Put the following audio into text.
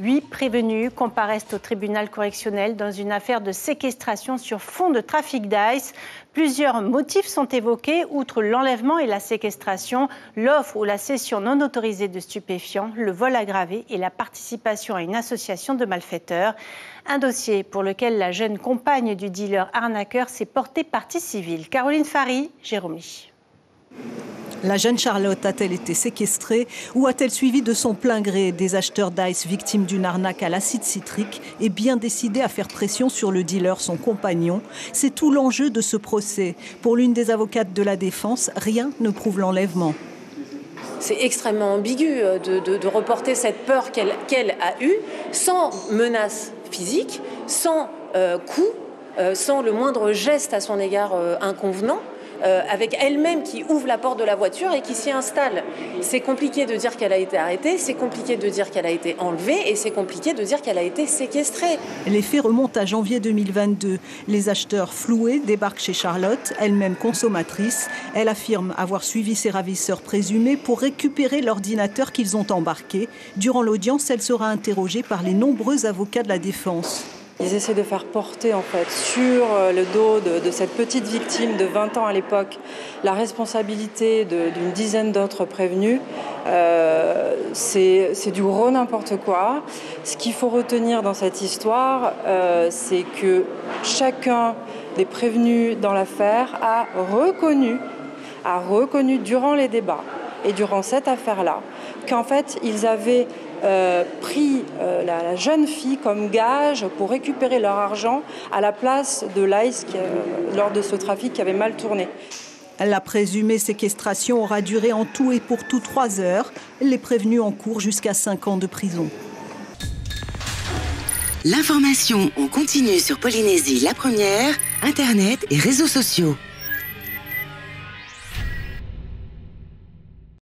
8 prévenus comparaissent au tribunal correctionnel dans une affaire de séquestration sur fond de trafic d'ice. Plusieurs motifs sont évoqués, outre l'enlèvement et la séquestration, l'offre ou la cession non autorisée de stupéfiants, le vol aggravé et la participation à une association de malfaiteurs. Un dossier pour lequel la jeune compagne du dealer arnaqueur s'est portée partie civile. Caroline Fary, Jérôme Lee. La jeune Charlotte a-t-elle été séquestrée ou a-t-elle suivi de son plein gré des acheteurs d'ice victimes d'une arnaque à l'acide citrique et bien décidée à faire pression sur le dealer, son compagnon? C'est tout l'enjeu de ce procès. Pour l'une des avocates de la défense, rien ne prouve l'enlèvement. C'est extrêmement ambigu de reporter cette peur qu'elle a eue sans menace physique, sans coup, sans le moindre geste à son égard inconvenant. Avec elle-même qui ouvre la porte de la voiture et qui s'y installe. C'est compliqué de dire qu'elle a été arrêtée, c'est compliqué de dire qu'elle a été enlevée et c'est compliqué de dire qu'elle a été séquestrée. Les faits remontent à janvier 2022. Les acheteurs floués débarquent chez Charlotte, elle-même consommatrice. Elle affirme avoir suivi ses ravisseurs présumés pour récupérer l'ordinateur qu'ils ont embarqué. Durant l'audience, elle sera interrogée par les nombreux avocats de la défense. Ils essaient de faire porter en fait sur le dos de cette petite victime de 20 ans à l'époque la responsabilité d'une dizaine d'autres prévenus. C'est du gros n'importe quoi. Ce qu'il faut retenir dans cette histoire, c'est que chacun des prévenus dans l'affaire a reconnu durant les débats et durant cette affaire-là qu'en fait ils avaient pris la jeune fille comme gage pour récupérer leur argent à la place de l'ice lors de ce trafic qui avait mal tourné. La présumée séquestration aura duré en tout et pour tout 3 heures. Les prévenus encourent jusqu'à 5 ans de prison. L'information en continu sur Polynésie la première, Internet et réseaux sociaux.